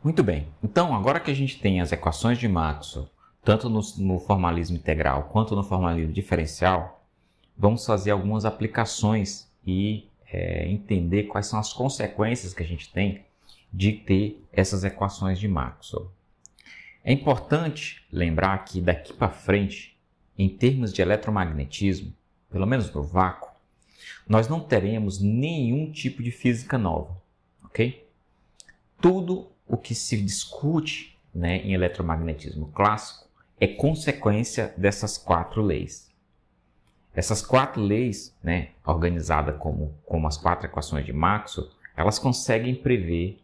Muito bem, então agora que a gente tem as equações de Maxwell, tanto no formalismo integral quanto no formalismo diferencial, vamos fazer algumas aplicações e entender quais são as consequências que a gente tem de ter essas equações de Maxwell. É importante lembrar que daqui para frente, em termos de eletromagnetismo, pelo menos no vácuo, nós não teremos nenhum tipo de física nova, ok? Tudo o que se discute, em eletromagnetismo clássico é consequência dessas 4 leis. Essas 4 leis, organizadas como as 4 equações de Maxwell, elas conseguem prever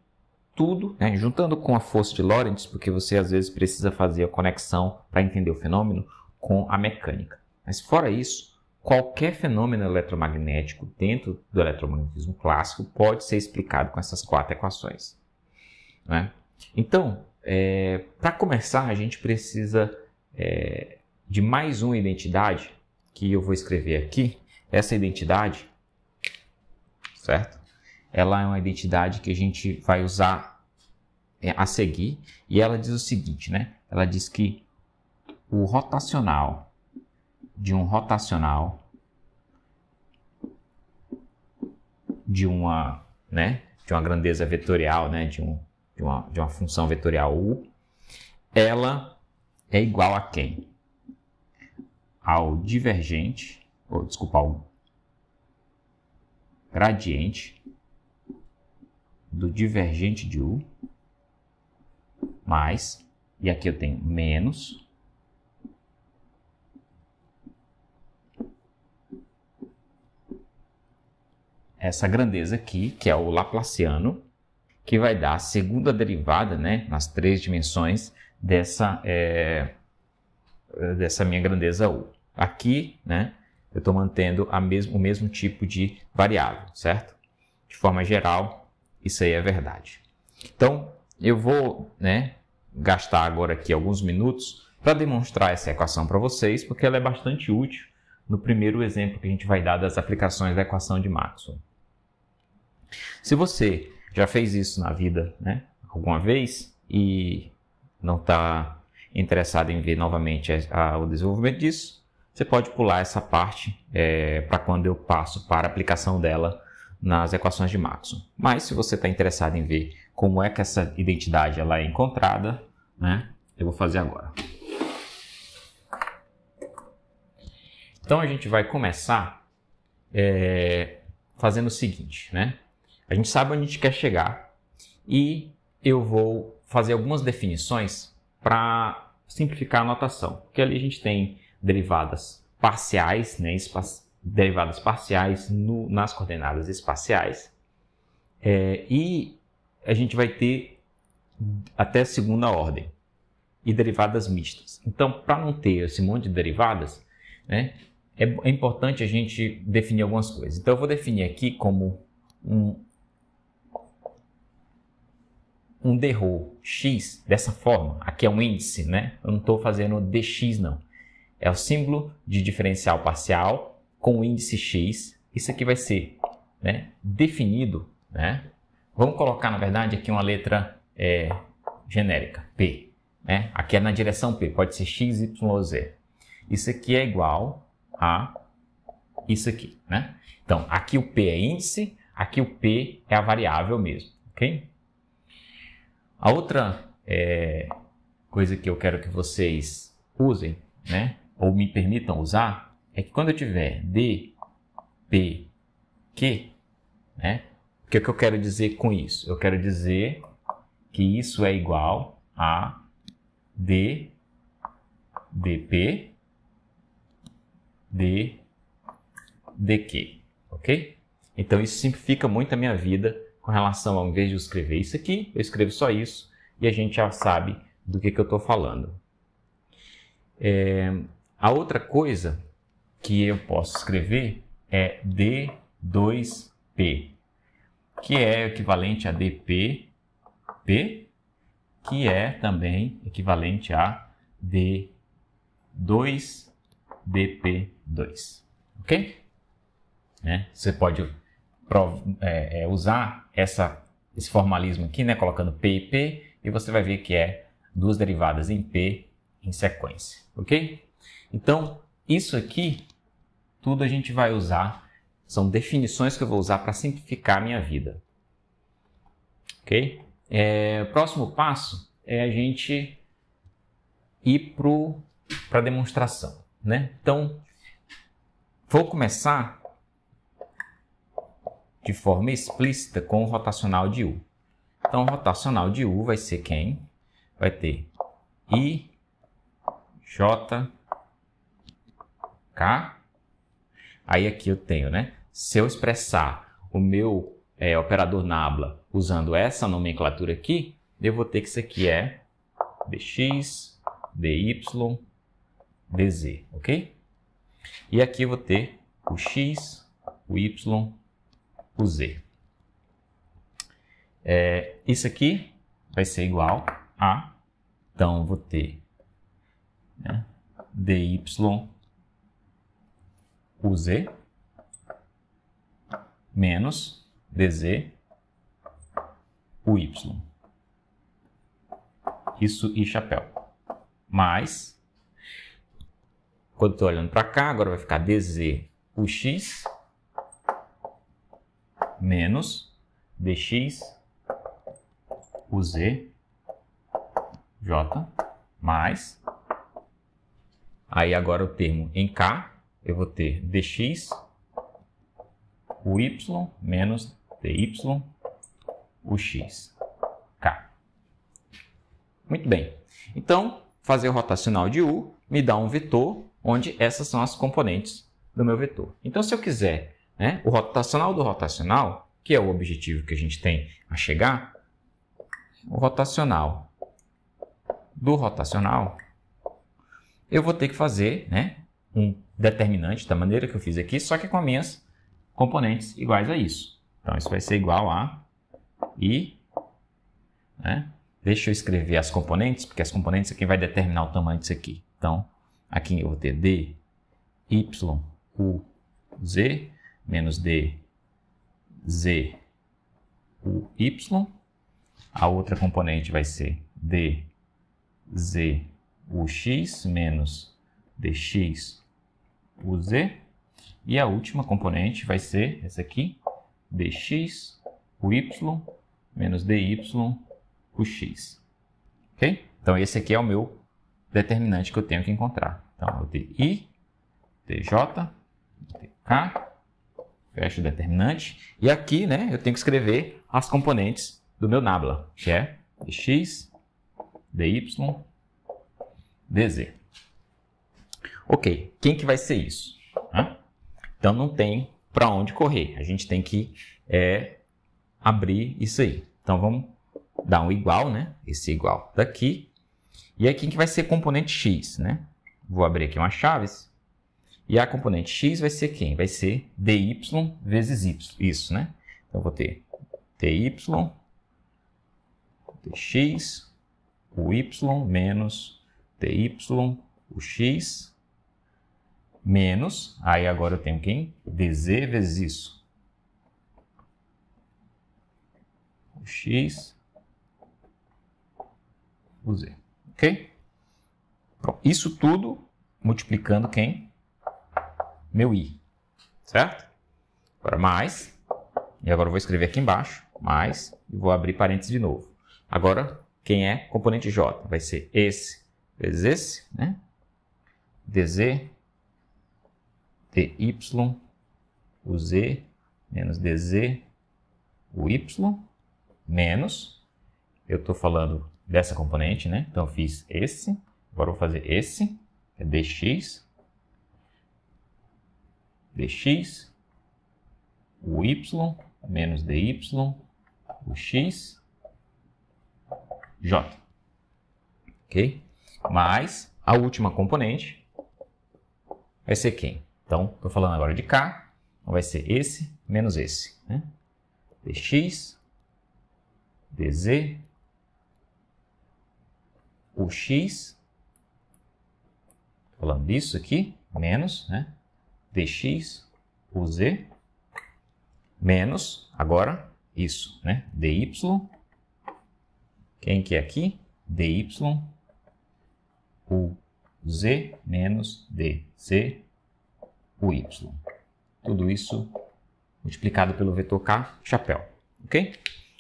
tudo, juntando com a força de Lorentz, porque você às vezes precisa fazer a conexão para entender o fenômeno com a mecânica. Mas fora isso, qualquer fenômeno eletromagnético dentro do eletromagnetismo clássico pode ser explicado com essas 4 equações. Então, para começar, a gente precisa de mais uma identidade que eu vou escrever aqui. Essa identidade, certo? Ela é uma identidade que a gente vai usar a seguir, e ela diz o seguinte, Ela diz que o rotacional de um rotacional de uma grandeza vetorial, de uma função vetorial U, ela é igual a quem? Ao divergente, ao gradiente do divergente de U mais, e aqui eu tenho menos, essa grandeza aqui, que é o Laplaciano, que vai dar a segunda derivada, nas 3 dimensões dessa minha grandeza U. Aqui, eu estou mantendo o mesmo tipo de variável, certo? De forma geral, isso aí é verdade. Então, eu vou gastar agora aqui alguns minutos para demonstrar essa equação para vocês, porque ela é bastante útil no primeiro exemplo que a gente vai dar das aplicações da equação de Maxwell. Se você já fez isso na vida, alguma vez, e não está interessado em ver novamente o desenvolvimento disso, você pode pular essa parte para quando eu passo para a aplicação dela nas equações de Maxwell. Mas se você está interessado em ver como é que essa identidade ela é encontrada, eu vou fazer agora. Então a gente vai começar fazendo o seguinte, A gente sabe onde a gente quer chegar e eu vou fazer algumas definições para simplificar a notação, porque ali a gente tem derivadas parciais, derivadas parciais nas coordenadas espaciais, e a gente vai ter até segunda ordem e derivadas mistas. Então, para não ter esse monte de derivadas, é importante a gente definir algumas coisas. Então, eu vou definir aqui como um d-ρ x dessa forma. Aqui é um índice, Eu não estou fazendo dx, não. É o símbolo de diferencial parcial com o índice x. Isso aqui vai ser definido, Vamos colocar, na verdade, aqui uma letra genérica, P. Aqui é na direção P, pode ser x, y ou z. Isso aqui é igual a isso aqui, Então, aqui o P é índice, aqui o P é a variável mesmo, ok? A outra coisa que eu quero que vocês usem, ou me permitam usar, é que quando eu tiver D, P, Q, o que eu quero dizer com isso? Eu quero dizer que isso é igual a D, dP, D, dQ, ok? Então isso simplifica muito a minha vida com relação ao invés de eu escrever isso aqui, eu escrevo só isso e a gente já sabe do que eu estou falando. A outra coisa que eu posso escrever é D2P, que é equivalente a dP, P, que é também equivalente a D2dP2, ok? Você pode usar esse formalismo aqui, colocando P e P, e você vai ver que é duas derivadas em P em sequência, ok? Então, isso aqui, tudo a gente vai usar, são definições que eu vou usar para simplificar a minha vida, ok? O próximo passo é a gente ir para a demonstração, né? Então, vou começar de forma explícita com o rotacional de U. Então, o rotacional de U vai ser quem? Vai ter I, J, K. Aí aqui eu tenho, né? Se eu expressar o meu operador nabla usando essa nomenclatura aqui, eu vou ter que isso aqui é dx, dy, dz, ok? E aqui eu vou ter o x, o y, o z. Isso aqui vai ser igual a, então eu vou ter, né, dy, uz, menos dz, uy. Isso e chapéu. Mais, quando estou olhando para cá, agora vai ficar dz, ux, menos dx, uz, j, mais. Aí agora o termo em k, eu vou ter dx, uy, menos dy, ux, k. Muito bem. Então, fazer o rotacional de U me dá um vetor onde essas são as componentes do meu vetor. Então, se eu quiser, né, o rotacional do rotacional, que é o objetivo que a gente tem a chegar, o rotacional do rotacional, eu vou ter que fazer, né, um determinante da maneira que eu fiz aqui, só que com as minhas componentes iguais a isso. Então, isso vai ser igual a I, né? Deixa eu escrever as componentes, porque as componentes é quem vai determinar o tamanho disso aqui. Então, aqui eu vou ter d, y, u, z, menos d, z, u, y. A outra componente vai ser d, z, u, x, menos dx, u, z. E a última componente vai ser essa aqui, dx, uy, menos dy, o x, ok? Então, esse aqui é o meu determinante que eu tenho que encontrar. Então, eu vou ter I, TJ, TK, fecho o determinante. E aqui, né, eu tenho que escrever as componentes do meu nabla, que é dx, dy, dz. Ok, quem que vai ser isso? Então, não tem para onde correr. A gente tem que abrir isso aí. Então, vamos dar um igual, né? Esse igual daqui. E aqui que vai ser componente x, né? Vou abrir aqui uma chaves. E a componente x vai ser quem? Vai ser dy vezes y. Isso, né? Então, eu vou ter dy, dx, o y menos dy, o x, menos, aí agora eu tenho quem? dz vezes isso. O x, o z. Ok? Bom, isso tudo multiplicando quem? Meu i. Certo? Agora mais. E agora eu vou escrever aqui embaixo. Mais. E vou abrir parênteses de novo. Agora, quem é componente j? Vai ser esse vezes esse, né? dz, dy, o z, menos dz, o y, menos, eu estou falando dessa componente, né? Então, eu fiz esse, agora eu vou fazer esse, é dx, o y, menos dy, o x, j. Ok? Mais a última componente vai ser quem? Então, estou falando agora de k, então vai ser esse menos esse, né? dx, dz, o x, falando disso aqui, menos, né? dx, o z, menos, agora, isso, né? dy, Quem que é aqui? dy uz menos dz uy. Tudo isso multiplicado pelo vetor k, chapéu. Ok?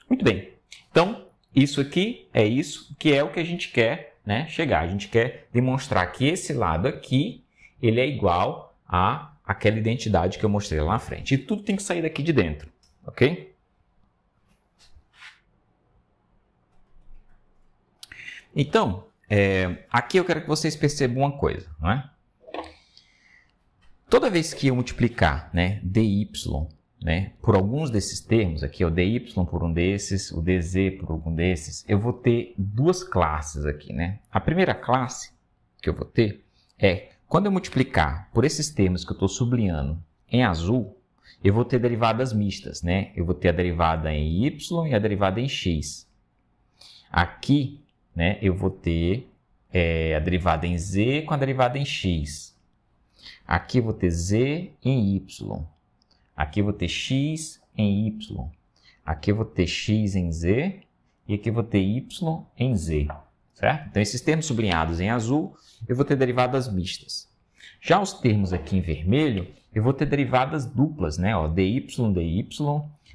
Muito bem. Então, isso aqui é isso que é o que a gente quer, né, chegar. A gente quer demonstrar que esse lado aqui ele é igual a aquela identidade que eu mostrei lá na frente. E tudo tem que sair daqui de dentro. Ok? Então, aqui eu quero que vocês percebam uma coisa, não é? Toda vez que eu multiplicar, né, dy, né, por alguns desses termos, aqui o dy por um desses, o dz por algum desses, eu vou ter duas classes aqui, né? A primeira classe que eu vou ter é, quando eu multiplicar por esses termos que eu estou sublinhando em azul, eu vou ter derivadas mistas, né? Eu vou ter a derivada em y e a derivada em x. Aqui, né, eu vou ter a derivada em z com a derivada em x. Aqui eu vou ter z em y. Aqui eu vou ter x em y. Aqui eu vou ter x em z. E aqui eu vou ter y em z. Certo? Então, esses termos sublinhados em azul, eu vou ter derivadas mistas. Já os termos aqui em vermelho, eu vou ter derivadas duplas, né? Ó, dy, dy, dz,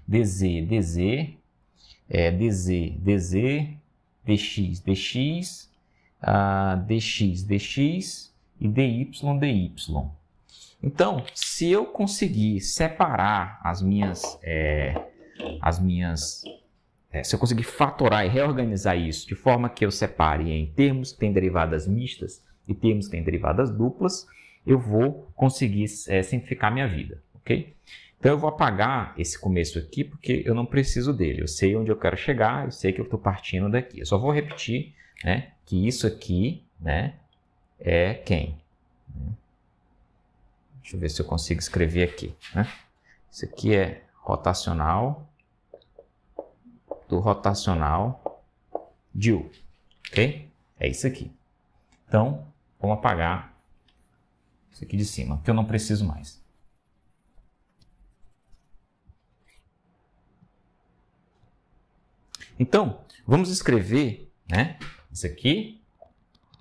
dz, dz, dz, dx, dx, dx, dx e dy, dy. Então, se eu conseguir separar se eu conseguir fatorar e reorganizar isso de forma que eu separe em termos que têm derivadas mistas e termos que têm derivadas duplas, eu vou conseguir simplificar minha vida, ok? Então, eu vou apagar esse começo aqui porque eu não preciso dele. Eu sei onde eu quero chegar, eu sei que eu estou partindo daqui. Eu só vou repetir, né, que isso aqui, né, é quem? Deixa eu ver se eu consigo escrever aqui, né? Isso aqui é rotacional do rotacional de U, ok? É isso aqui. Então, vamos apagar isso aqui de cima, que eu não preciso mais. Então, vamos escrever, né, isso aqui,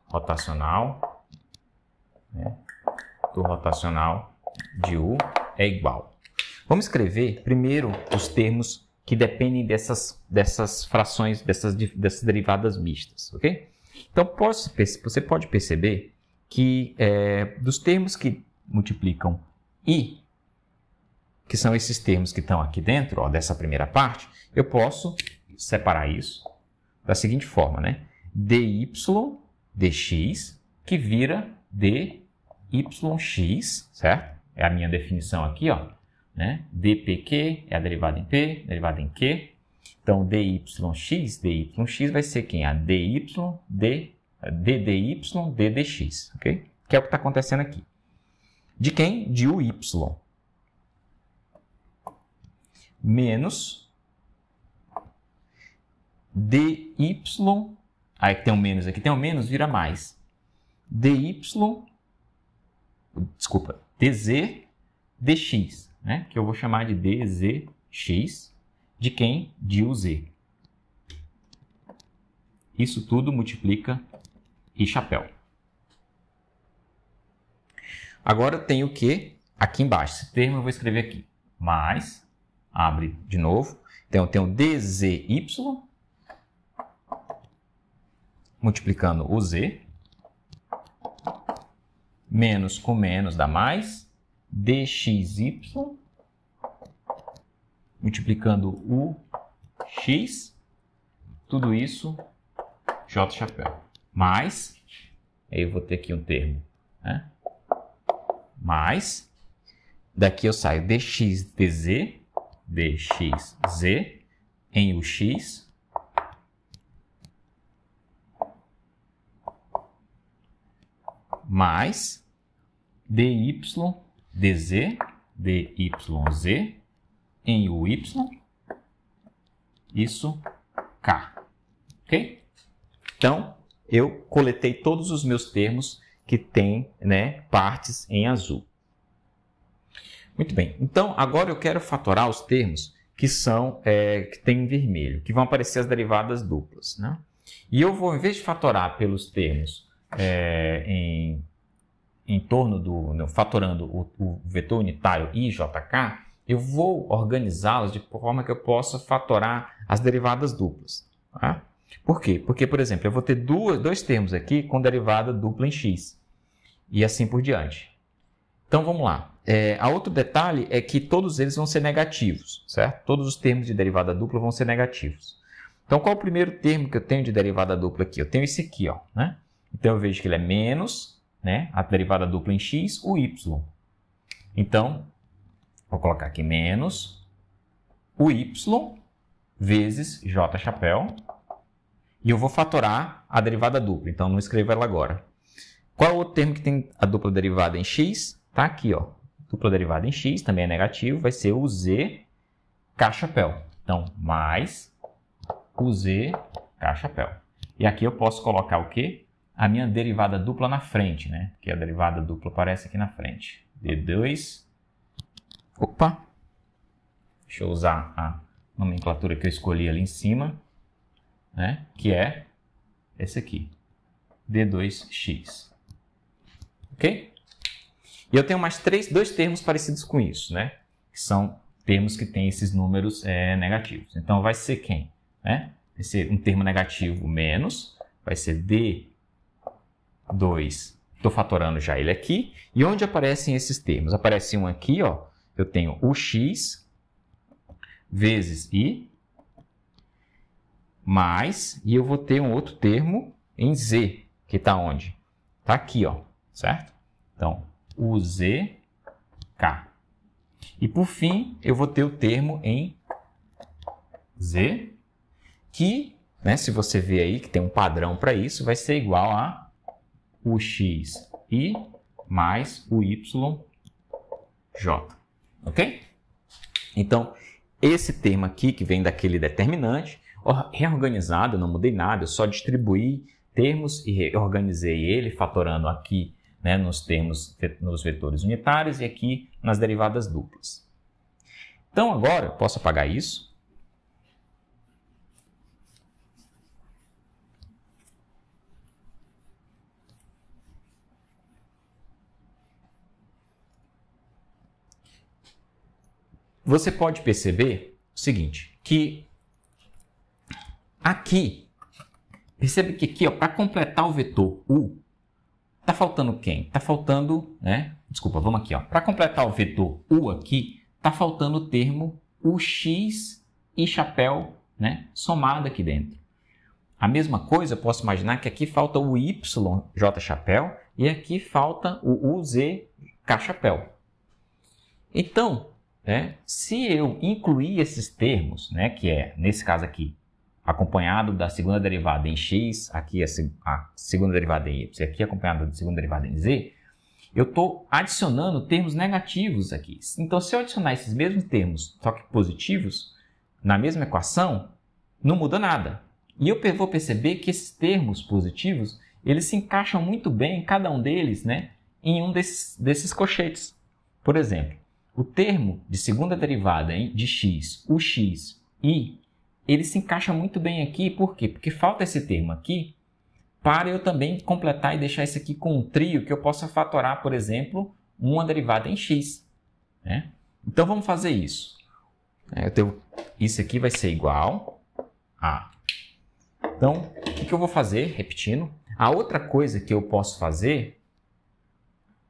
rotacional, né, do rotacional de U é igual. Vamos escrever primeiro os termos que dependem dessas frações, dessas derivadas mistas, ok? Então, você pode perceber que dos termos que multiplicam I, que são esses termos que estão aqui dentro, ó, dessa primeira parte, eu posso separar isso da seguinte forma, né? dy dx, que vira dyx, certo? É a minha definição aqui, ó, né? dpq é a derivada em p, derivada em q. Então, dyx vai ser quem? A dy, ddy, ddx, ok? Que é o que está acontecendo aqui. De quem? De uy. Menos dy, aí tem um menos aqui, tem um menos, vira mais. dz, dx, né? Que eu vou chamar de dzx, de quem? De uz. Isso tudo multiplica e chapéu. Agora eu tenho o que? Aqui embaixo, esse termo eu vou escrever aqui. Mais, abre de novo. Então eu tenho dzy, multiplicando o z, menos com menos dá mais, dxy, multiplicando o x, tudo isso, j chapéu, mais, aí eu vou ter aqui um termo, né? Mais, daqui eu saio dx, dz, dxz, em ux, mais dy, dz, dyz, em uy, isso k, ok? Então, eu coletei todos os meus termos que têm, né, partes em azul. Muito bem, então agora eu quero fatorar os termos que são que tem em vermelho, que vão aparecer as derivadas duplas, né? E eu vou, em vez de fatorar pelos termos em torno do... fatorando o vetor unitário i, jk, eu vou organizá-los de forma que eu possa fatorar as derivadas duplas. Tá? Por quê? Porque, por exemplo, eu vou ter dois termos aqui com derivada dupla em x. E assim por diante. Então, vamos lá. A outro detalhe é que todos eles vão ser negativos, certo? Todos os termos de derivada dupla vão ser negativos. Então, qual é o primeiro termo que eu tenho de derivada dupla aqui? Eu tenho esse aqui, ó, né? Então, eu vejo que ele é menos, né, a derivada dupla em x, o y. Então, vou colocar aqui menos o y vezes j chapéu. E eu vou fatorar a derivada dupla. Então, não escrevo ela agora. Qual é o outro termo que tem a dupla derivada em x? Está aqui, ó. Dupla derivada em x, também é negativo, vai ser o z k chapéu. Então, mais o z k chapéu. E aqui eu posso colocar o quê? A minha derivada dupla na frente, né? Porque a derivada dupla aparece aqui na frente. D2. Opa! Deixa eu usar a nomenclatura que eu escolhi ali em cima, né? Que é esse aqui. D2x. Ok? E eu tenho mais dois termos parecidos com isso, né? Que são termos que têm esses números negativos. Então, vai ser quem? Né? Vai ser um termo negativo menos, vai ser D2. Estou fatorando já ele aqui. E onde aparecem esses termos? Aparece um aqui, ó. Eu tenho o x vezes i mais, e eu vou ter um outro termo em z, que está onde? Está aqui, ó, certo? Então, o zk. E por fim, eu vou ter o termo em z, que, né, se você ver aí que tem um padrão para isso, vai ser igual a o xi mais o yj. Ok? Então, esse termo aqui, que vem daquele determinante, reorganizado, eu não mudei nada, eu só distribuí termos e reorganizei ele, fatorando aqui, né, nos vetores unitários e aqui nas derivadas duplas. Então, agora, eu posso apagar isso. Você pode perceber o seguinte, que aqui, percebe que aqui, para completar o vetor u, está faltando quem? Está faltando, né? Desculpa, vamos aqui, ó. Para completar o vetor u aqui, está faltando o termo ux e chapéu, né, somado aqui dentro. A mesma coisa, eu posso imaginar que aqui falta o yj chapéu e aqui falta o uzk chapéu. Então, se eu incluir esses termos, né, que é, nesse caso aqui, acompanhado da segunda derivada em x, aqui a segunda derivada em y, aqui acompanhado da segunda derivada em z, eu estou adicionando termos negativos aqui. Então, se eu adicionar esses mesmos termos, só que positivos, na mesma equação, não muda nada. E eu vou perceber que esses termos positivos, eles se encaixam muito bem, cada um deles, né, em um desses cochetes. Por exemplo, o termo de segunda derivada de x, o x, e ele se encaixa muito bem aqui. Por quê? Porque falta esse termo aqui para eu também completar e deixar isso aqui com um trio que eu possa fatorar, por exemplo, uma derivada em x. Né? Então, vamos fazer isso. Isso aqui vai ser igual a... Então, o que eu vou fazer? Repetindo. A outra coisa que eu posso fazer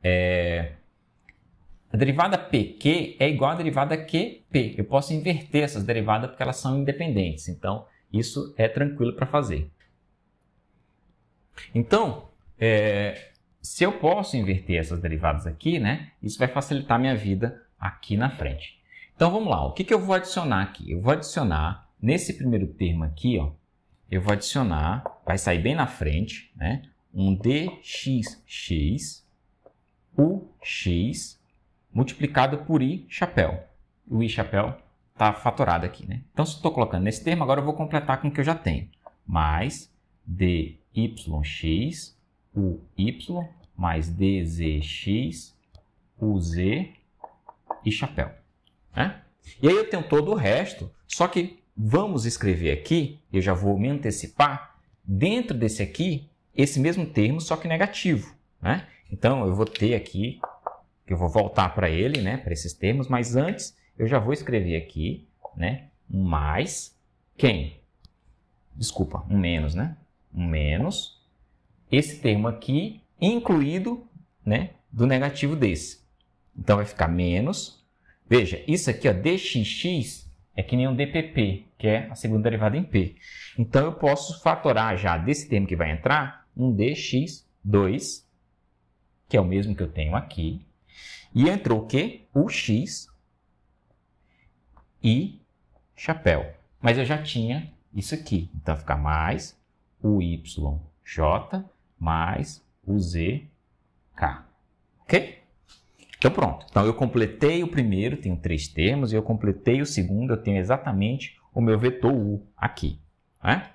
é... A derivada PQ é igual à derivada QP. Eu posso inverter essas derivadas porque elas são independentes. Então, isso é tranquilo para fazer. Então, se eu posso inverter essas derivadas aqui, né, isso vai facilitar a minha vida aqui na frente. Então, vamos lá. O que eu vou adicionar aqui? Eu vou adicionar, nesse primeiro termo aqui, ó, eu vou adicionar, vai sair bem na frente, né, um dxx, ux, multiplicado por i chapéu. O i chapéu está fatorado aqui, né? Então, se eu estou colocando nesse termo, agora eu vou completar com o que eu já tenho. Mais dyx, uy, mais dzx, uz e chapéu. Né? E aí eu tenho todo o resto, só que vamos escrever aqui, eu já vou me antecipar, dentro desse aqui, esse mesmo termo, só que negativo, né? Então, eu vou ter aqui, eu vou voltar para ele, né, para esses termos, mas antes eu já vou escrever aqui, né, um mais quem? Desculpa, um menos, né? Um menos esse termo aqui, incluído, né, do negativo desse. Então, vai ficar menos. Veja, isso aqui, ó, dxx, é que nem um dpp, que é a segunda derivada em p. Então, eu posso fatorar já desse termo que vai entrar, um dx2, que é o mesmo que eu tenho aqui. E entrou o quê? O x e chapéu. Mas eu já tinha isso aqui. Então, fica mais o yj mais o zk. Ok? Então, pronto. Então, eu completei o primeiro, tenho 3 termos, e eu completei o segundo, eu tenho exatamente o meu vetor u aqui. Né?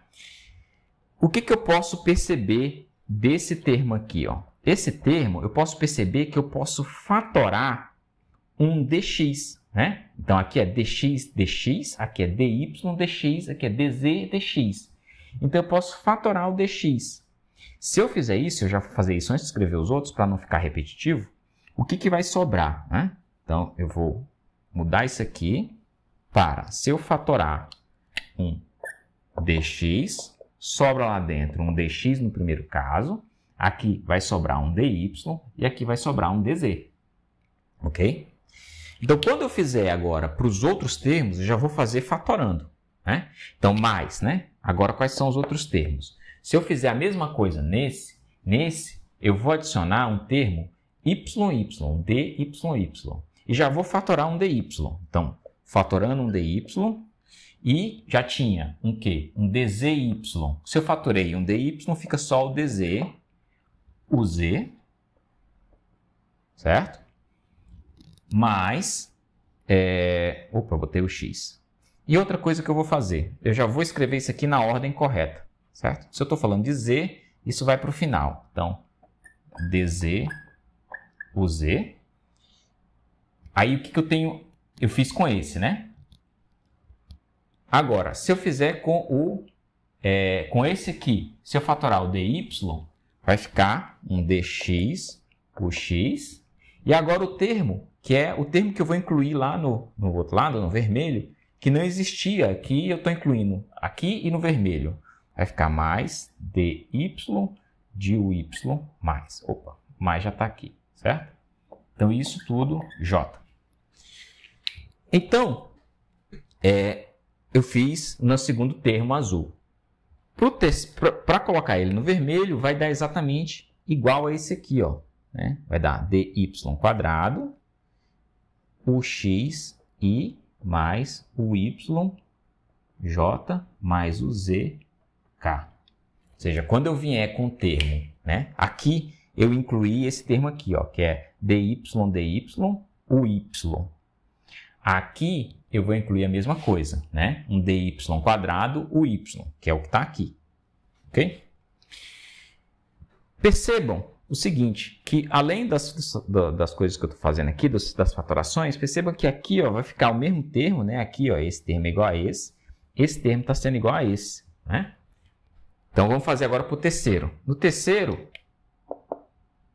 O que eu posso perceber desse termo aqui? Ó? Esse termo, eu posso perceber que eu posso fatorar um dx. Né? Então, aqui é dx, dx, aqui é dy, dx, aqui é dz, dx. Então, eu posso fatorar o dx. Se eu fizer isso, eu já vou fazer isso antes de escrever os outros, para não ficar repetitivo, o que vai sobrar? Né? Então, eu vou mudar isso aqui para, se eu fatorar um dx, sobra lá dentro um dx no primeiro caso, aqui vai sobrar um dy e aqui vai sobrar um dz. Ok? Então, quando eu fizer agora para os outros termos, eu já vou fazer fatorando. Né? Então, mais, né? Agora, quais são os outros termos? Se eu fizer a mesma coisa nesse, eu vou adicionar um termo dy, dy. E já vou fatorar um dy. Então, fatorando um dy e já tinha um quê? Um dzy. Se eu fatorei um dy, fica só o dz, o z, certo? Mais, botei o x. E outra coisa que eu vou fazer, eu já vou escrever isso aqui na ordem correta, certo? Se eu estou falando de z, isso vai para o final. Então, dz, o z. Aí, o que eu tenho? Eu fiz com esse, né? Agora, se eu fizer com esse aqui, se eu fatorar o dy, vai ficar um dx, o x. E agora o termo, que é o termo que eu vou incluir lá no outro lado, no vermelho, que não existia aqui, eu estou incluindo aqui e no vermelho. Vai ficar mais dy de uy mais. Opa, mais já está aqui, certo? Então, isso tudo j. Então, eu fiz no segundo termo azul. Para colocar ele no vermelho, vai dar exatamente igual a esse aqui, ó. Né? Vai dar dy quadrado, o x i mais o y j mais o z k. Ou seja, quando eu vier com o termo, né? Aqui eu incluí esse termo aqui, ó, que é dy, o y. Aqui eu vou incluir a mesma coisa, né? Um dy quadrado, o y, que é o que está aqui. Ok? Percebam o seguinte, que além das coisas que eu estou fazendo aqui, das fatorações, percebam que aqui, ó, vai ficar o mesmo termo, né? Aqui, ó, esse termo é igual a esse termo está sendo igual a esse, né? Então, vamos fazer agora para o terceiro. No terceiro,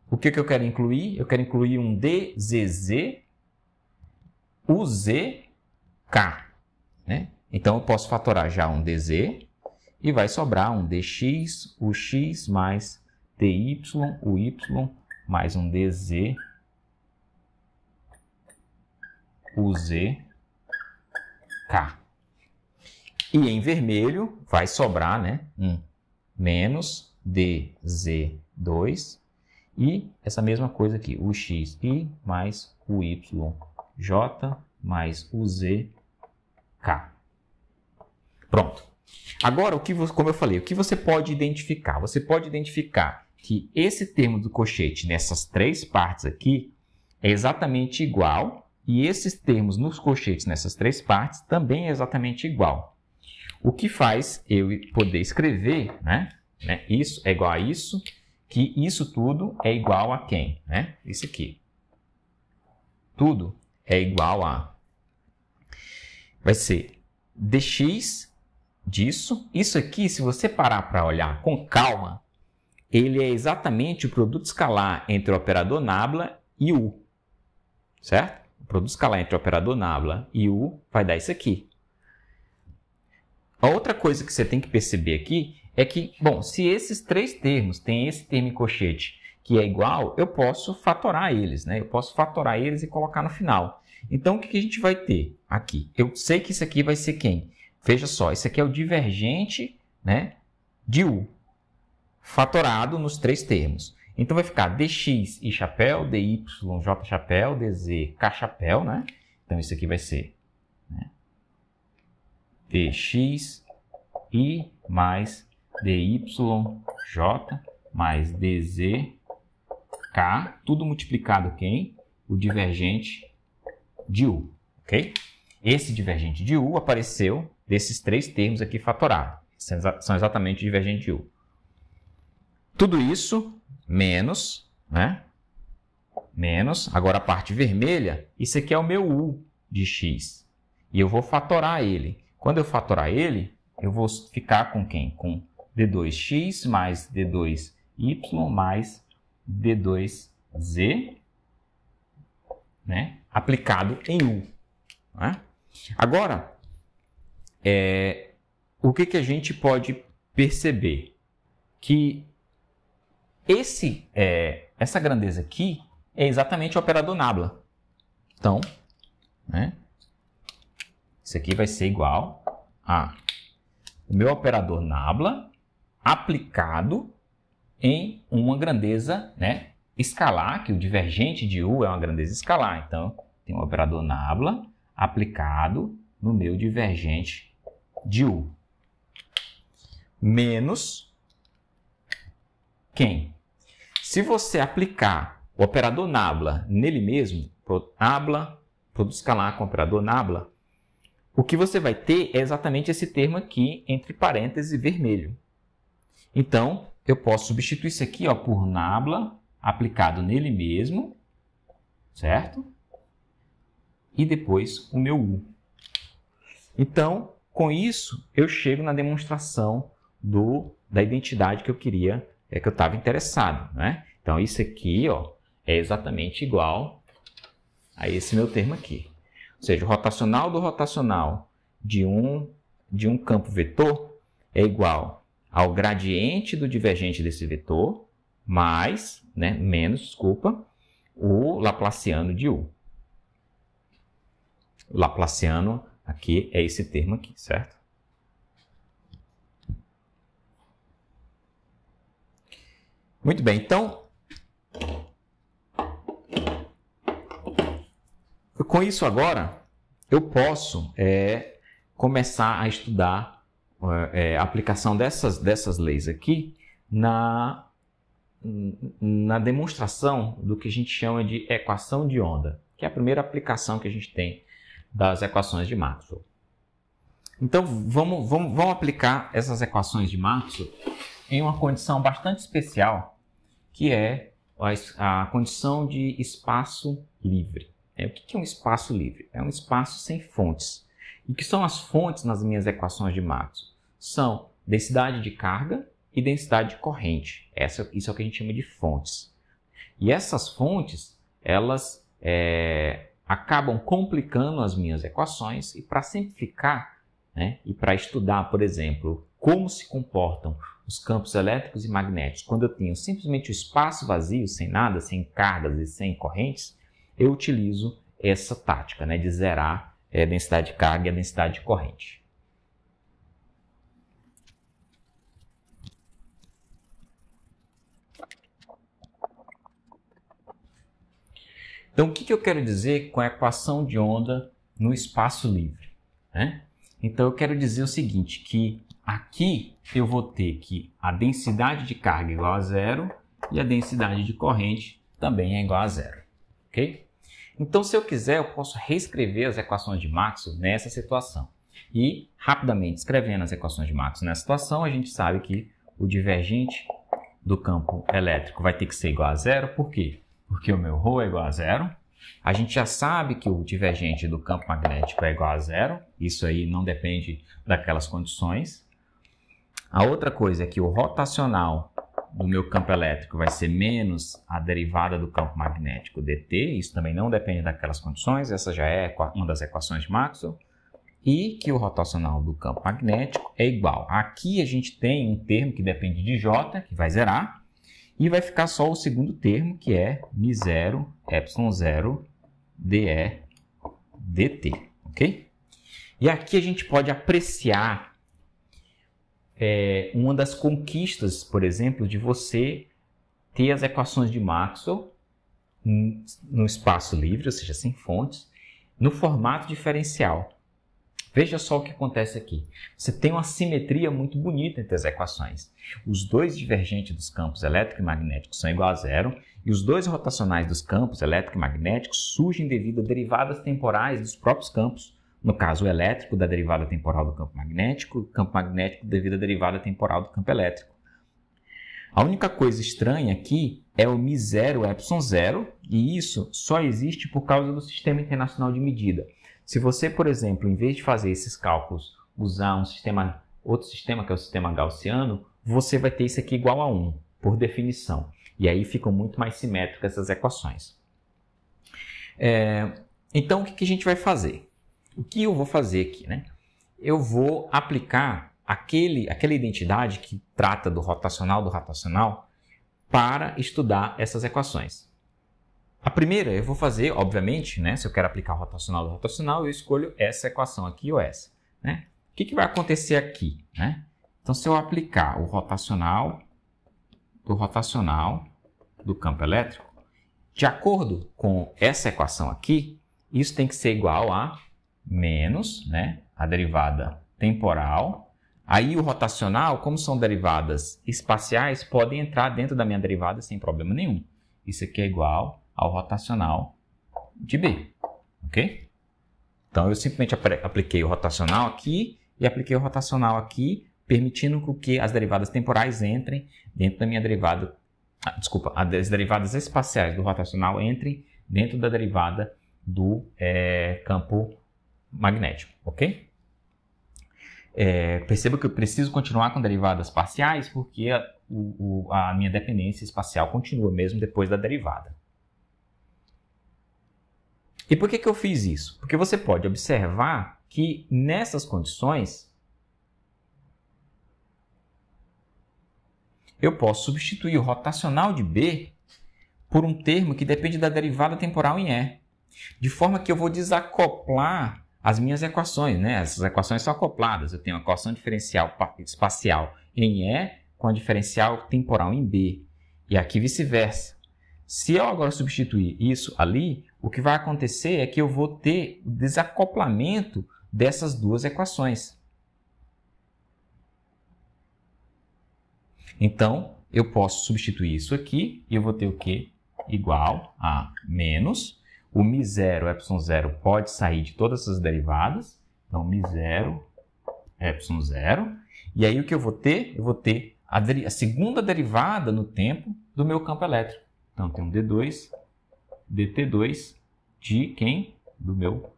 o que eu quero incluir? Eu quero incluir um dzz, uzk, né? Então, eu posso fatorar já um dz e vai sobrar um dx, o x mais dy, o y, mais um dz, o z, k. E em vermelho vai sobrar, né, um menos dz2 e essa mesma coisa aqui, o xi mais o yj mais o zk. Pronto. Agora, como eu falei, o que você pode identificar? Você pode identificar que esse termo do cochete nessas 3 partes aqui é exatamente igual e esses termos nos cochetes nessas 3 partes também é exatamente igual. O que faz eu poder escrever, né? Isso é igual a isso, que isso tudo é igual a quem? Né? Isso aqui. Tudo é igual a... Vai ser dx disso. Isso aqui, se você parar para olhar com calma, ele é exatamente o produto escalar entre o operador nabla e U, certo? O produto escalar entre o operador nabla e U vai dar isso aqui. A outra coisa que você tem que perceber aqui é que, bom, se esses três termos têm esse termo em colchete que é igual, eu posso fatorar eles, né? Eu posso fatorar eles e colocar no final. Então, o que a gente vai ter aqui? Eu sei que isso aqui vai ser quem? Veja só, isso aqui é o divergente, né, de U, fatorado nos três termos. Então, vai ficar dx I chapéu, dy j chapéu, dz k chapéu, né? Então, isso aqui vai ser, né, dx I mais dy j mais dz k, tudo multiplicado quem? O divergente de U, ok? Esse divergente de U apareceu desses três termos aqui fatorados. São exatamente o divergente de U. Tudo isso menos, né? Menos, agora a parte vermelha, isso aqui é o meu U de x. E eu vou fatorar ele. Quando eu fatorar ele, eu vou ficar com quem? Com d2x mais d2y mais d2z, né, aplicado em U. Né? Agora, o que a gente pode perceber? Que essa grandeza aqui é exatamente o operador nabla. Então, né, isso aqui vai ser igual a o meu operador nabla aplicado em uma grandeza, né, escalar, que o divergente de U é uma grandeza escalar. Então, tem um operador nabla aplicado no meu divergente de U. Menos quem? Se você aplicar o operador nabla nele mesmo, nabla, produto escalar com operador nabla, o que você vai ter é exatamente esse termo aqui, entre parênteses vermelho. Então, eu posso substituir isso aqui, ó, por nabla aplicado nele mesmo, certo? E depois o meu U. Então, com isso, eu chego na demonstração da identidade que eu queria, que eu estava interessado, né? Então, isso aqui, ó, é exatamente igual a esse meu termo aqui. Ou seja, o rotacional do rotacional de um campo vetor é igual ao gradiente do divergente desse vetor, mais, né, menos, desculpa, o laplaciano de U. O laplaciano aqui é esse termo aqui, certo? Muito bem, então, com isso agora, eu posso começar a estudar a aplicação dessas leis aqui na demonstração do que a gente chama de equação de onda, que é a primeira aplicação que a gente tem das equações de Maxwell. Então, vamos aplicar essas equações de Maxwell em uma condição bastante especial, que é a condição de espaço livre. O que é um espaço livre? É um espaço sem fontes. E o que são as fontes nas minhas equações de Maxwell? São densidade de carga e densidade de corrente. Isso é o que a gente chama de fontes. E essas fontes, elas acabam complicando as minhas equações, e para simplificar, né, e para estudar, por exemplo, como se comportam os campos elétricos e magnéticos quando eu tenho simplesmente o espaço vazio, sem nada, sem cargas e sem correntes, eu utilizo essa tática, né, de zerar a densidade de carga e a densidade de corrente. Então, o que eu quero dizer com a equação de onda no espaço livre? Né? Então, eu quero dizer o seguinte, que aqui eu vou ter que a densidade de carga é igual a zero e a densidade de corrente também é igual a zero. Ok? Então, se eu quiser, eu posso reescrever as equações de Maxwell nessa situação. E, rapidamente, escrevendo as equações de Maxwell nessa situação, a gente sabe que o divergente do campo elétrico vai ter que ser igual a zero. Por quê? Porque o meu ρ é igual a zero, A gente já sabe que o divergente do campo magnético é igual a zero. Isso aí não depende daquelas condições. A outra coisa é que o rotacional do meu campo elétrico vai ser menos a derivada do campo magnético dt. Isso também não depende daquelas condições. Essa já é uma das equações de Maxwell. E que o rotacional do campo magnético é igual. Aqui a gente tem um termo que depende de J, que vai zerar. E vai ficar só o segundo termo, que é μ0, ε0, dE, dt, ok? E aqui a gente pode apreciar uma das conquistas, por exemplo, de você ter as equações de Maxwell no espaço livre, ou seja, sem fontes, no formato diferencial. Veja só o que acontece aqui. Você tem uma simetria muito bonita entre as equações. Os dois divergentes dos campos elétrico e magnético são igual a zero, e os dois rotacionais dos campos elétrico e magnético surgem devido a derivadas temporais dos próprios campos. No caso, o elétrico da derivada temporal do campo magnético, o campo magnético devido à derivada temporal do campo elétrico. A única coisa estranha aqui é o μ0, ε0, e isso só existe por causa do Sistema Internacional de Medida. Se você, por exemplo, em vez de fazer esses cálculos, usar outro sistema, que é o sistema gaussiano, você vai ter isso aqui igual a 1, por definição. E aí ficam muito mais simétricas essas equações. Então, o que a gente vai fazer? O que eu vou fazer aqui, né? Eu vou aplicar aquela identidade que trata do rotacional para estudar essas equações. A primeira eu vou fazer, obviamente, né, se eu quero aplicar o rotacional do rotacional, eu escolho essa equação aqui ou essa. Né? O que vai acontecer aqui? Né? Então, se eu aplicar o rotacional do campo elétrico, de acordo com essa equação aqui, isso tem que ser igual a menos, né, a derivada temporal. Aí o rotacional, como são derivadas espaciais, podem entrar dentro da minha derivada sem problema nenhum. Isso aqui é igual ao rotacional de B, ok? Então, eu simplesmente apliquei o rotacional aqui e apliquei o rotacional aqui, permitindo que as derivadas temporais entrem dentro da minha derivada... as derivadas espaciais do rotacional entrem dentro da derivada do campo magnético, ok? Perceba que eu preciso continuar com derivadas parciais porque a minha dependência espacial continua mesmo depois da derivada. E por que eu fiz isso? Porque você pode observar que nessas condições eu posso substituir o rotacional de B por um termo que depende da derivada temporal em E. De forma que eu vou desacoplar as minhas equações, né? Essas equações são acopladas. Eu tenho a equação diferencial espacial em E com a diferencial temporal em B. E aqui vice-versa. Se eu agora substituir isso ali, o que vai acontecer é que eu vou ter o desacoplamento dessas duas equações. Então, eu posso substituir isso aqui e eu vou ter o quê? Igual a menos. O μ0, ε0 pode sair de todas essas derivadas. Então, μ0, ε0. E aí o que eu vou ter? Eu vou ter a segunda derivada no tempo do meu campo elétrico. Então, tem um D2, dt2 de quem? Do meu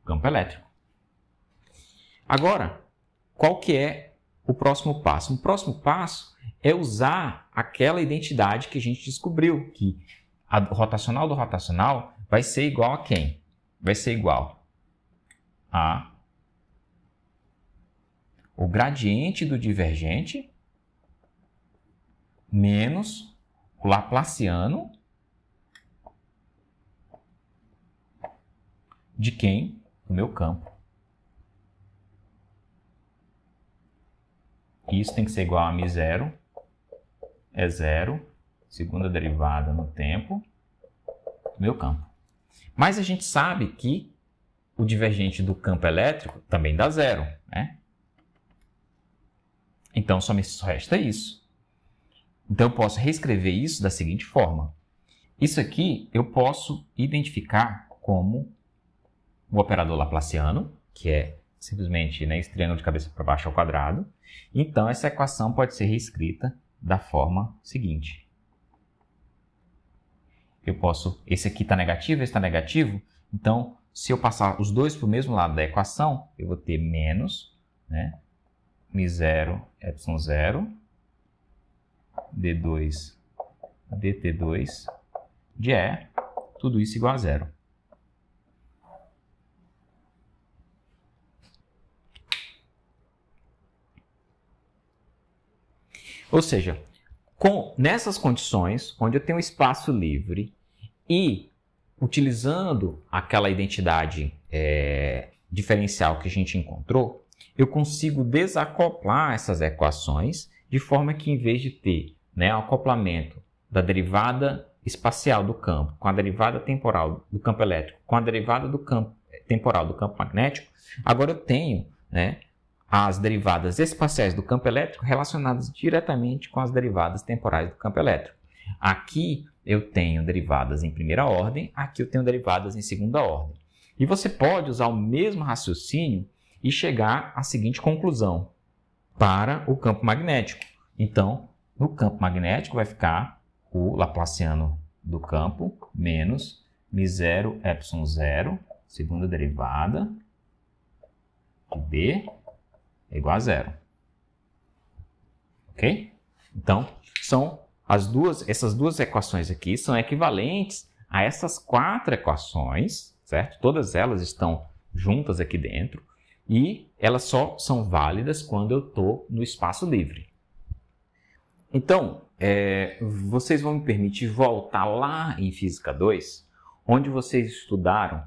campo elétrico. Agora, qual que é o próximo passo? O próximo passo é usar aquela identidade que a gente descobriu, que a rotacional do rotacional vai ser igual a quem? Vai ser igual a o gradiente do divergente menos o laplaciano de quem? Do meu campo. Isso tem que ser igual a μ0 é zero, segunda derivada no tempo do meu campo. Mas a gente sabe que o divergente do campo elétrico também dá zero, né? Então, só me resta isso. Então, eu posso reescrever isso da seguinte forma. Isso aqui eu posso identificar como o operador laplaciano, que é simplesmente, né, esse triângulo de cabeça para baixo ao quadrado. Então, essa equação pode ser reescrita da forma seguinte. esse aqui está negativo, esse está negativo, então se eu passar os dois para o mesmo lado da equação, eu vou ter menos, né, μ0, ε0, d2, dt2, de E, tudo isso igual a zero. Ou seja, nessas condições, onde eu tenho espaço livre e utilizando aquela identidade diferencial que a gente encontrou, eu consigo desacoplar essas equações de forma que, em vez de ter, né, o acoplamento da derivada espacial do campo com a derivada temporal do campo elétrico com a derivada do campo temporal do campo magnético, agora eu tenho, né, as derivadas espaciais do campo elétrico relacionadas diretamente com as derivadas temporais do campo elétrico. Aqui eu tenho derivadas em primeira ordem, aqui eu tenho derivadas em segunda ordem. E você pode usar o mesmo raciocínio e chegar à seguinte conclusão para o campo magnético. Então, no campo magnético vai ficar o laplaciano do campo menos μ0 ε0, segunda derivada, de B é igual a zero. Ok? Então, essas duas equações aqui são equivalentes a essas 4 equações, certo? Todas elas estão juntas aqui dentro e elas só são válidas quando eu estou no espaço livre. Então, vocês vão me permitir voltar lá em Física 2, onde vocês estudaram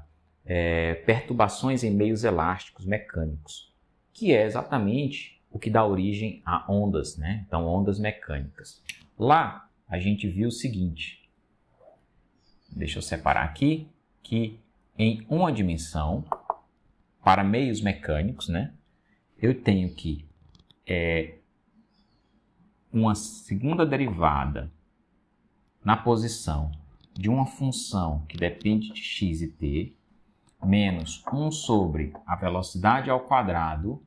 perturbações em meios elásticos mecânicos, que é exatamente o que dá origem a ondas, né? Então, ondas mecânicas. Lá, a gente viu o seguinte, deixa eu separar aqui, que em uma dimensão, para meios mecânicos, né, eu tenho que uma segunda derivada na posição de uma função que depende de x e t, menos 1 sobre a velocidade ao quadrado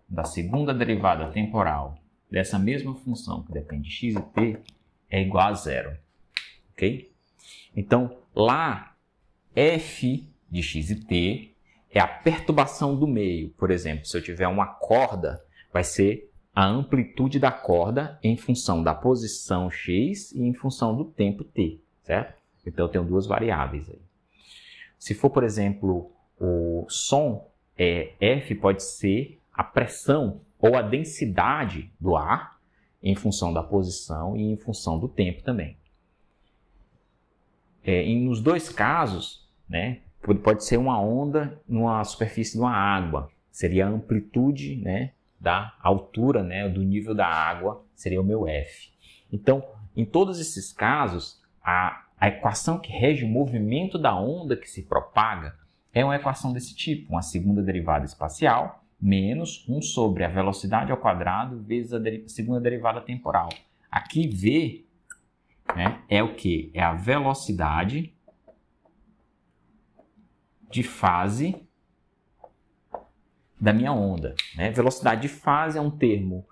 da segunda derivada temporal dessa mesma função que depende de x e t é igual a zero. Ok? Então, lá, f de x e t é a perturbação do meio. Por exemplo, se eu tiver uma corda, vai ser a amplitude da corda em função da posição x e em função do tempo t, certo? Então, eu tenho duas variáveis aí. Se for, por exemplo, o som, F pode ser a pressão ou a densidade do ar em função da posição e em função do tempo também. Nos dois casos, né, pode ser uma onda numa superfície de uma água, seria a amplitude, né, da altura, né, do nível da água, seria o meu F. Então, em todos esses casos, a equação que rege o movimento da onda que se propaga é uma equação desse tipo, uma segunda derivada espacial menos 1 sobre a velocidade ao quadrado vezes a segunda derivada temporal. Aqui V, né, é o que? É a velocidade de fase da minha onda. Né? Velocidade de fase é um termo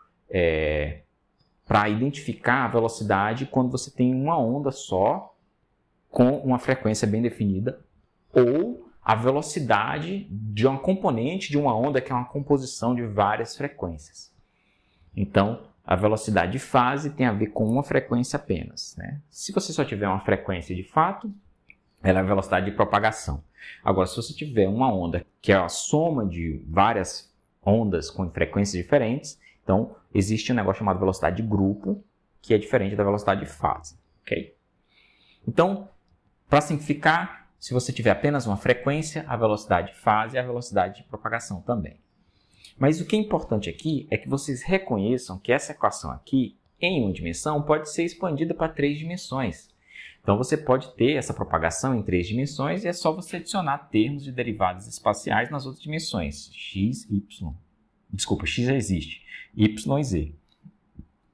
para identificar a velocidade quando você tem uma onda só com uma frequência bem definida, ou a velocidade de uma componente de uma onda que é uma composição de várias frequências. Então, a velocidade de fase tem a ver com uma frequência apenas. Né? Se você só tiver uma frequência de fato, ela é a velocidade de propagação. Agora, se você tiver uma onda que é a soma de várias ondas com frequências diferentes, então existe um negócio chamado velocidade de grupo, que é diferente da velocidade de fase. Okay? Então, para simplificar, se você tiver apenas uma frequência, a velocidade de fase é a velocidade de propagação também. Mas o que é importante aqui é que vocês reconheçam que essa equação aqui, em uma dimensão, pode ser expandida para 3 dimensões. Então, você pode ter essa propagação em 3 dimensões e é só você adicionar termos de derivadas espaciais nas outras dimensões. X, Y. Desculpa, X já existe. Y e Z.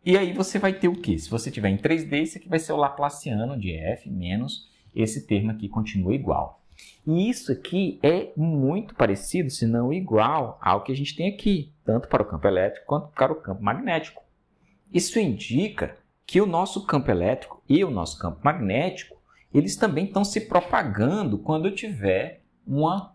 E aí você vai ter o quê? Se você tiver em 3D, isso aqui vai ser o laplaciano de F menos esse termo aqui continua igual. E isso aqui é muito parecido, se não igual, ao que a gente tem aqui, tanto para o campo elétrico quanto para o campo magnético. Isso indica que o nosso campo elétrico e o nosso campo magnético, eles também estão se propagando quando eu tiver uma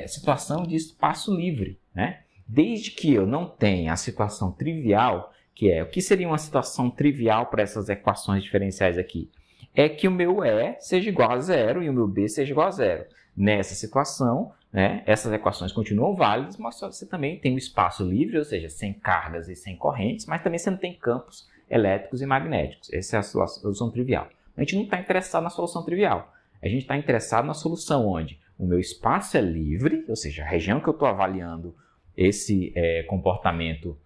situação de espaço livre, né? Desde que eu não tenha a situação trivial, que é o que seria uma situação trivial para essas equações diferenciais aqui? É que o meu E seja igual a zero e o meu B seja igual a zero. Nessa situação, né, essas equações continuam válidas, mas você também tem um espaço livre, ou seja, sem cargas e sem correntes, mas também você não tem campos elétricos e magnéticos. Essa é a solução trivial. A gente não está interessado na solução trivial. A gente está interessado na solução onde o meu espaço é livre, ou seja, a região que eu estou avaliando esse comportamento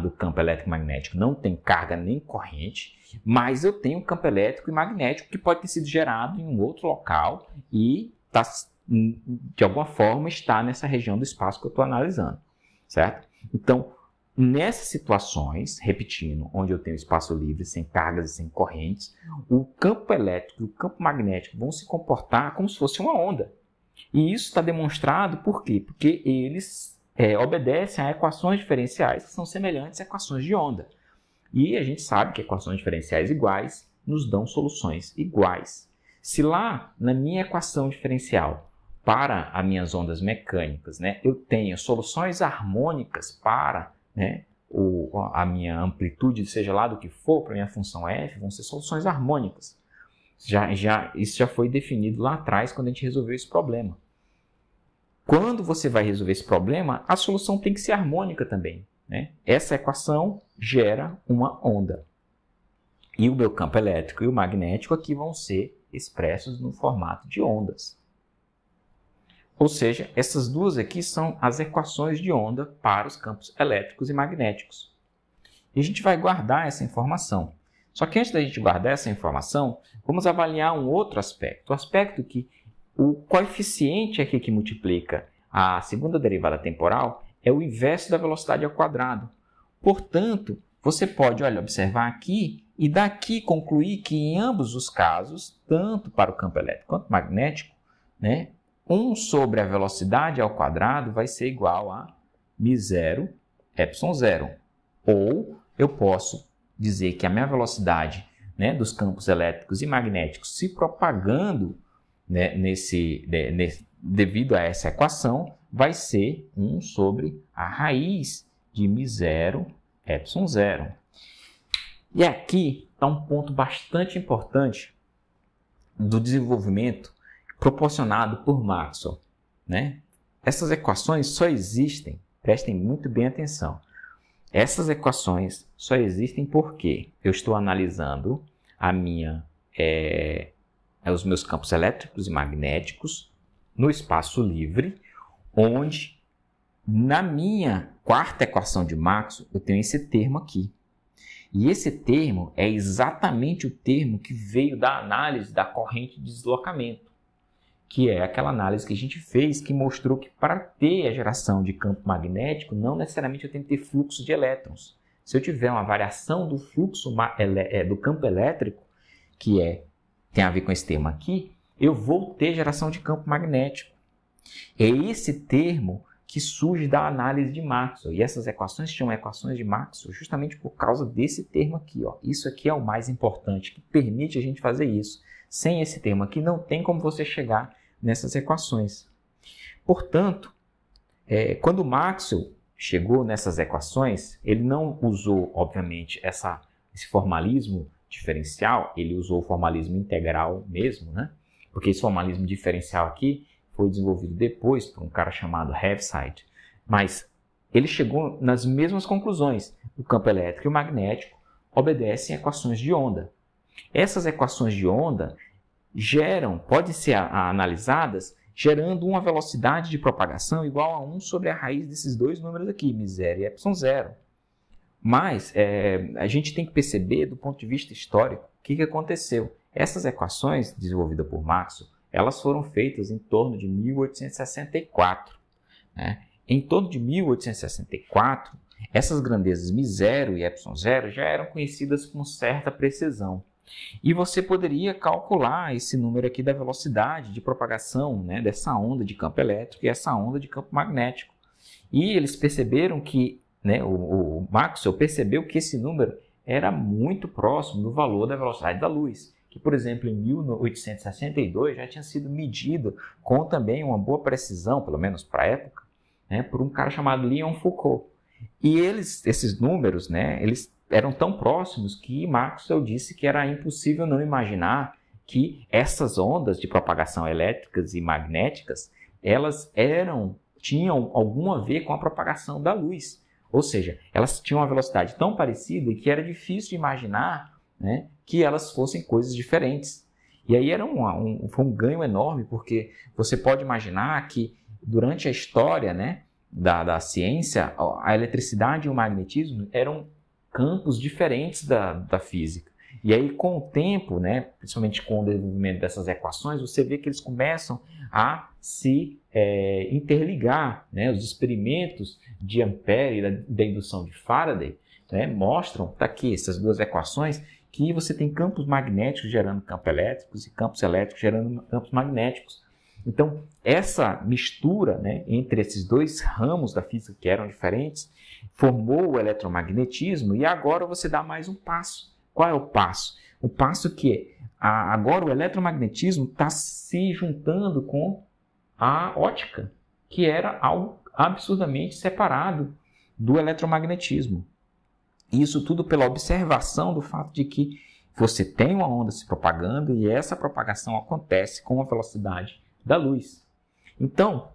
do campo elétrico e magnético não tem carga nem corrente, mas eu tenho um campo elétrico e magnético que pode ter sido gerado em um outro local e de alguma forma está nessa região do espaço que eu estou analisando, certo? Então, nessas situações, repetindo, onde eu tenho espaço livre, sem cargas e sem correntes, o campo elétrico e o campo magnético vão se comportar como se fosse uma onda. E isso está demonstrado por quê? Porque eles obedecem a equações diferenciais que são semelhantes a equações de onda. E a gente sabe que equações diferenciais iguais nos dão soluções iguais. Se lá na minha equação diferencial para as minhas ondas mecânicas, né, eu tenho soluções harmônicas para, né, a minha amplitude, seja lá do que for, para a minha função f, vão ser soluções harmônicas. Isso já foi definido lá atrás quando a gente resolveu esse problema. Quando você vai resolver esse problema, a solução tem que ser harmônica também, né? Essa equação gera uma onda. E o meu campo elétrico e o magnético aqui vão ser expressos no formato de ondas. Ou seja, essas duas aqui são as equações de onda para os campos elétricos e magnéticos. E a gente vai guardar essa informação. Só que antes da gente guardar essa informação, vamos avaliar um outro aspecto. O aspecto que o coeficiente aqui que multiplica a segunda derivada temporal é o inverso da velocidade ao quadrado. Portanto, você pode observar aqui e daqui concluir que em ambos os casos, tanto para o campo elétrico quanto magnético, né, 1 sobre a velocidade ao quadrado vai ser igual a μ0, ε0. Ou eu posso dizer que a minha velocidade, né, dos campos elétricos e magnéticos se propagando, né, devido a essa equação, vai ser 1 sobre a raiz de μ0, ε0. E aqui está um ponto bastante importante do desenvolvimento proporcionado por Maxwell, né? Essas equações só existem, prestem muito bem atenção, essas equações só existem porque eu estou analisando os meus campos elétricos e magnéticos no espaço livre, onde na minha quarta equação de Maxwell eu tenho esse termo aqui. E esse termo é exatamente o termo que veio da análise da corrente de deslocamento, que é aquela análise que a gente fez que mostrou que para ter a geração de campo magnético, não necessariamente eu tenho que ter fluxo de elétrons. Se eu tiver uma variação do fluxo do campo elétrico, que tem a ver com esse termo aqui, eu vou ter geração de campo magnético. É esse termo que surge da análise de Maxwell. E essas equações chamam equações de Maxwell justamente por causa desse termo aqui. Isso aqui é o mais importante, que permite a gente fazer isso. Sem esse termo aqui, não tem como você chegar nessas equações. Portanto, quando Maxwell chegou nessas equações, ele não usou, obviamente, esse formalismo diferencial, ele usou o formalismo integral mesmo, né? Porque esse formalismo diferencial aqui foi desenvolvido depois por um cara chamado Heaviside, mas ele chegou nas mesmas conclusões. O campo elétrico e o magnético obedecem a equações de onda. Essas equações de onda podem ser analisadas gerando uma velocidade de propagação igual a 1 sobre a raiz desses dois números aqui, μ0 e ε0. Mas a gente tem que perceber, do ponto de vista histórico, o que aconteceu. Essas equações desenvolvidas por Maxwell, elas foram feitas em torno de 1864. Né? Em torno de 1864, essas grandezas μ0 e ε0 já eram conhecidas com certa precisão. E você poderia calcular esse número aqui da velocidade de propagação, né, dessa onda de campo elétrico e essa onda de campo magnético. E eles perceberam que, né, o Maxwell percebeu que esse número era muito próximo do valor da velocidade da luz, que, por exemplo, em 1862 já tinha sido medido com também uma boa precisão, pelo menos para a época, né, por um cara chamado Leon Foucault. E esses números, né, eles eram tão próximos que Maxwell disse que era impossível não imaginar que essas ondas de propagação elétricas e magnéticas, elas tinham algum a ver com a propagação da luz. Ou seja, elas tinham uma velocidade tão parecida que era difícil de imaginar, né, que elas fossem coisas diferentes. E aí foi um ganho enorme, porque você pode imaginar que durante a história, né, da ciência, a eletricidade e o magnetismo eram campos diferentes da física. E aí, com o tempo, né, principalmente com o desenvolvimento dessas equações, você vê que eles começam a se interligar, né? Os experimentos de Ampère e da indução de Faraday, né, mostram, está aqui, essas duas equações, que você tem campos magnéticos gerando campos elétricos e campos elétricos gerando campos magnéticos. Então, essa mistura, né, entre esses dois ramos da física que eram diferentes, formou o eletromagnetismo, e agora você dá mais um passo. Qual é o passo? O passo que agora o eletromagnetismo está se juntando com a ótica, que era algo absurdamente separado do eletromagnetismo. Isso tudo pela observação do fato de que você tem uma onda se propagando e essa propagação acontece com a velocidade da luz. Então,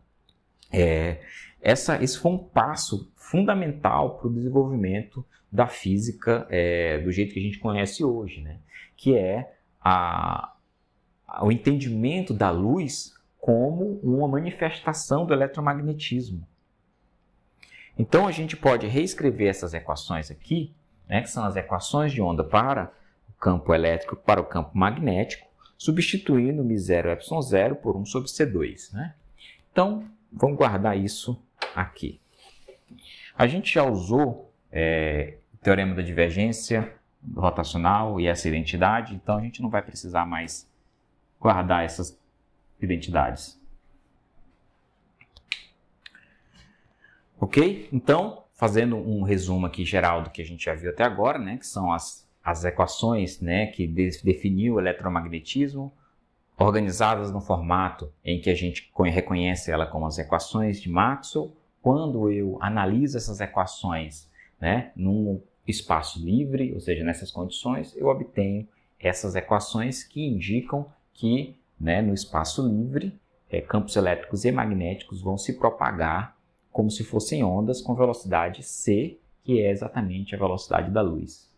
esse foi um passo fundamental para o desenvolvimento da física do jeito que a gente conhece hoje, né? Que é o entendimento da luz como uma manifestação do eletromagnetismo. Então, a gente pode reescrever essas equações aqui, né, que são as equações de onda para o campo elétrico e para o campo magnético, substituindo μ0ε0 por 1 sobre C2. Né? Então, vamos guardar isso aqui. A gente já usou o teorema da divergência rotacional e essa identidade, então a gente não vai precisar mais guardar essas identidades. Ok? Então, fazendo um resumo aqui geral do que a gente já viu até agora, né, que são as equações, né, que definiu o eletromagnetismo, organizadas no formato em que a gente reconhece ela como as equações de Maxwell. Quando eu analiso essas equações, né, num espaço livre, ou seja, nessas condições, eu obtenho essas equações que indicam que, né, no espaço livre, campos elétricos e magnéticos vão se propagar como se fossem ondas com velocidade c, que é exatamente a velocidade da luz.